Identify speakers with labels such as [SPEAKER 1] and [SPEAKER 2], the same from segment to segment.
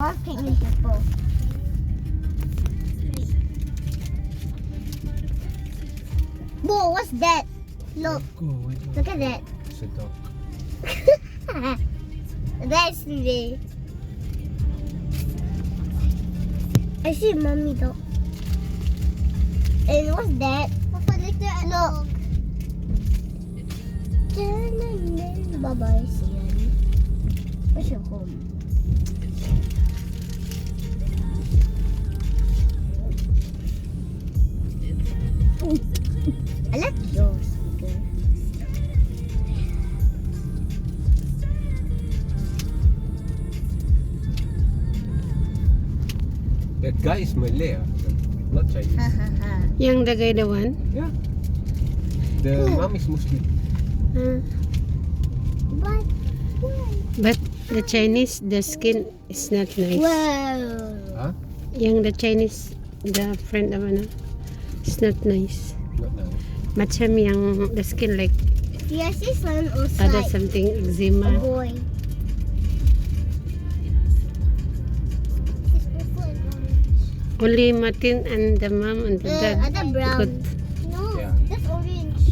[SPEAKER 1] Walking in the boat. Whoa, what's that? Look, look at that.
[SPEAKER 2] It's a dog.
[SPEAKER 1] That's me. I see mommy dog. And what's that? Look. Bye-bye, see you. Where's your home? I like yours.
[SPEAKER 2] That guy is Malay, not Chinese.
[SPEAKER 3] Yang the guy the one?
[SPEAKER 2] Yeah. The mom is Muslim.
[SPEAKER 1] But
[SPEAKER 3] But the Chinese, the skin is not nice.
[SPEAKER 1] wow.
[SPEAKER 2] Huh?
[SPEAKER 3] Yang the Chinese, the friend of ano, it's not nice.
[SPEAKER 2] Not nice.
[SPEAKER 3] Macam yang the skin like
[SPEAKER 1] Yes, this one
[SPEAKER 3] ada
[SPEAKER 1] also
[SPEAKER 3] something
[SPEAKER 1] a
[SPEAKER 3] eczema.
[SPEAKER 1] boy.
[SPEAKER 3] Only Martin and the mom and the dad
[SPEAKER 1] Other brown.
[SPEAKER 3] good.
[SPEAKER 1] No,
[SPEAKER 2] Yeah.
[SPEAKER 1] that's orange.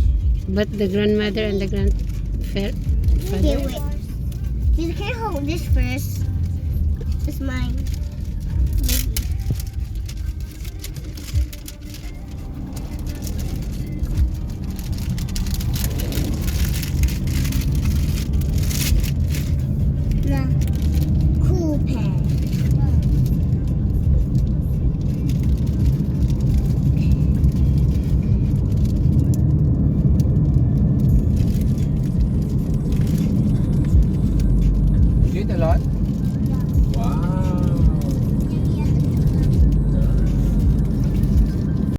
[SPEAKER 3] But the grandmother and the
[SPEAKER 1] Okay,
[SPEAKER 3] grandfather,
[SPEAKER 1] wait. You can hold this first. It's mine.